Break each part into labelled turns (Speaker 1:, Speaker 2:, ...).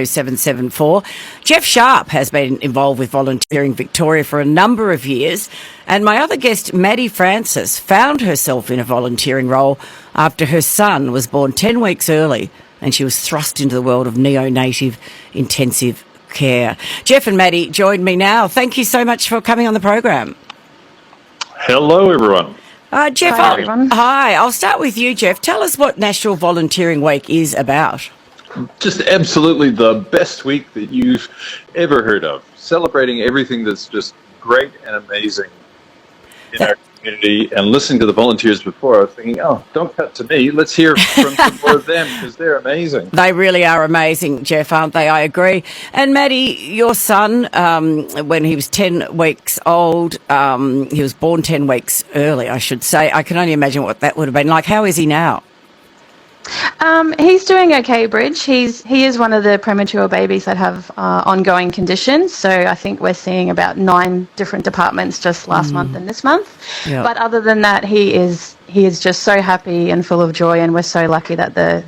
Speaker 1: 42774. Geoff Sharp has been involved with Volunteering Victoria for a number of years, and my other guest, Maddie Francis, found herself in a volunteering role after her son was born 10 weeks early and she was thrust into the world of neonatal intensive care. Geoff and Maddie join me now. Thank you so much for coming on the program.
Speaker 2: Hello, everyone.
Speaker 1: Geoff,
Speaker 3: Hi, everyone.
Speaker 1: Hi, I'll start with you, Geoff. Tell us what National Volunteering Week is about.
Speaker 2: Just absolutely the best week that you've ever heard of. Celebrating everything that's just great and amazing in our community. And listening to the volunteers before, I was thinking, oh, don't cut to me. Let's hear from some more of them because they're amazing.
Speaker 1: They really are amazing, Geoff, aren't they? I agree. And Maddie, your son, when he was 10 weeks old, he was born 10 weeks early, I should say. I can only imagine what that would have been like. How is he now?
Speaker 3: He's doing okay, Bridge. He is one of the premature babies that have ongoing conditions. So I think we're seeing about 9 different departments just last month and this month.
Speaker 1: Yep.
Speaker 3: But other than that, he is just so happy and full of joy, and we're so lucky that the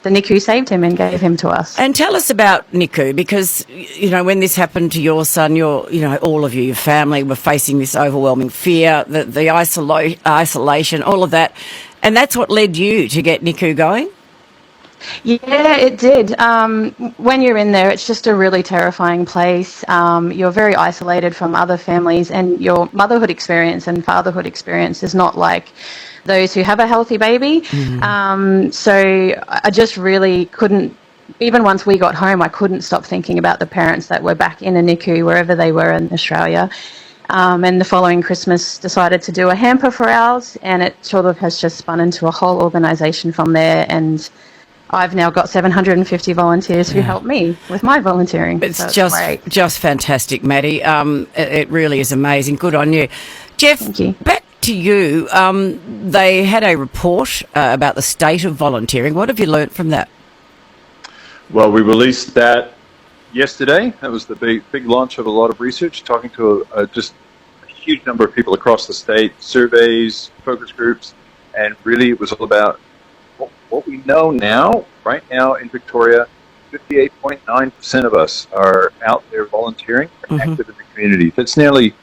Speaker 3: NICU saved him and gave him to us.
Speaker 1: And tell us about NICU, because, you know, when this happened to your son, all of you, your family, were facing this overwhelming fear, the isolation, all of that. And that's what led you to get NICU going?
Speaker 3: Yeah, it did. When you're in there, it's just a really terrifying place. You're very isolated from other families, and your motherhood experience and fatherhood experience is not like those who have a healthy baby. So I just really couldn't, even once we got home, I couldn't stop thinking about the parents that were back in a NICU, wherever they were in Australia. And the following Christmas decided to do a hamper for ours, and it sort of has just spun into a whole organisation from there. And I've now got 750 volunteers who help me with my volunteering.
Speaker 1: It's
Speaker 3: so great.
Speaker 1: just fantastic, Maddie. It really is amazing. Good on you. Geoff,
Speaker 3: Thank you.
Speaker 1: back to you. They had a report about the state of volunteering. What have you learnt from that?
Speaker 2: Well, we released that yesterday. That was the big launch of a lot of research, talking to just a huge number of people across the state, surveys, focus groups, and really it was all about what we know now. Right now in Victoria, 58.9% of us are out there volunteering, active in the community. That's nearly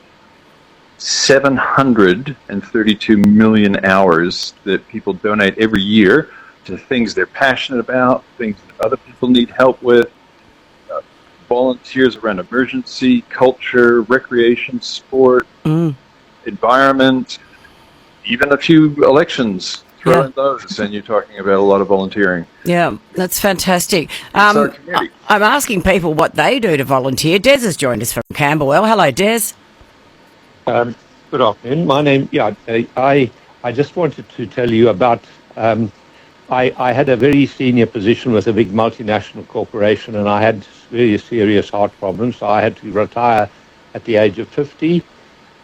Speaker 2: 732 million hours that people donate every year to things they're passionate about, things that other people need help with. Volunteers around emergency, culture, recreation, sport, environment, even a few elections. Throw in those, and you're talking about a lot of volunteering.
Speaker 1: Yeah, that's fantastic.
Speaker 2: It's our community.
Speaker 1: I'm asking people what they do to volunteer. Des has joined us from Camberwell. Hello, Des.
Speaker 4: Good afternoon. My name, I just wanted to tell you about, I had a very senior position with a big multinational corporation, and I had very serious heart problems, so I had to retire at the age of 50,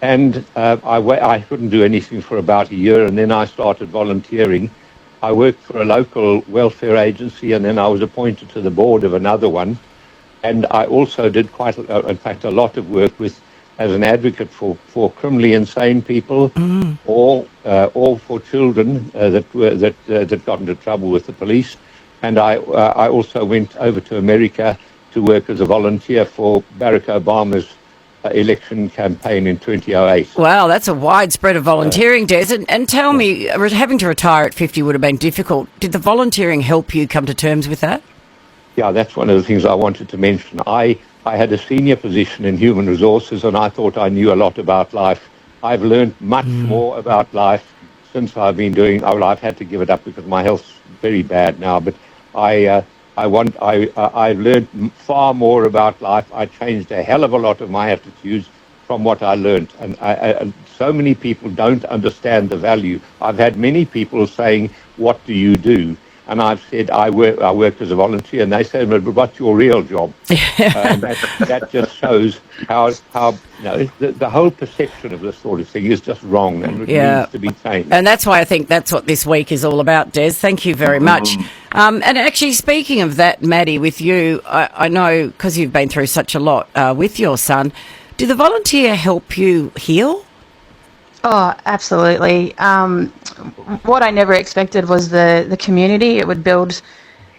Speaker 4: and I couldn't do anything for about a year, and then I started volunteering. I worked for a local welfare agency, and then I was appointed to the board of another one, and I also did in fact, a lot of work as an advocate for criminally insane people, or for children that got into trouble with the police. And I also went over to America to work as a volunteer for Barack Obama's election campaign in 2008.
Speaker 1: Wow, that's a wide spread of volunteering, Des. And tell me, having to retire at 50 would have been difficult. Did the volunteering help you come to terms with that?
Speaker 4: Yeah, that's one of the things I wanted to mention. I had a senior position in human resources, and I thought I knew a lot about life. I've learned much more about life since I've been doing. I've had to give it up because my health's very bad now. But I learned far more about life. I changed a hell of a lot of my attitudes from what I learned, and so many people don't understand the value. I've had many people saying, "What do you do?" And I've said, I work as a volunteer, and they say, "But what's your real job?" That just shows how the whole perception of this sort of thing is just wrong, and it needs to be changed.
Speaker 1: And that's why I think that's what this week is all about, Des. Thank you very much. And actually, speaking of that, Maddie, with you, I know, because you've been through such a lot with your son, did the volunteer help you heal?
Speaker 3: Oh, absolutely. What I never expected was the community it would build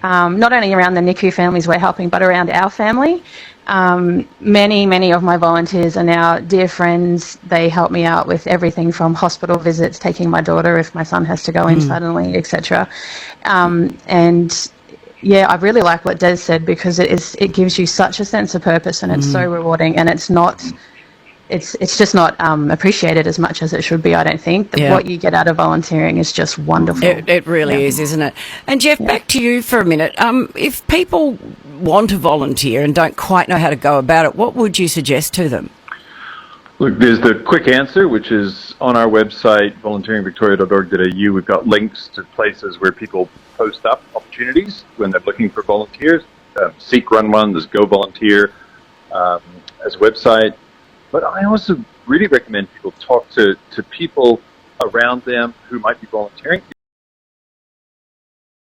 Speaker 3: not only around the NICU families we're helping, but around our family. Many of my volunteers are now dear friends. They help me out with everything from hospital visits, taking my daughter if my son has to go in suddenly, etc. And yeah, I really like what Des said, because it gives you such a sense of purpose, and it's so rewarding, and it's just not appreciated as much as it should be, I don't think. What you get out of volunteering is just wonderful.
Speaker 1: It really is, isn't it? And Geoff, back to you for a minute. If people want to volunteer and don't quite know how to go about it, what would you suggest to them?
Speaker 2: Look, there's the quick answer, which is on our website, volunteeringvictoria.org.au. We've got links to places where people post up opportunities when they're looking for volunteers. Seek Run One, there's Go Volunteer as a website. But I also really recommend people talk to people around them who might be volunteering.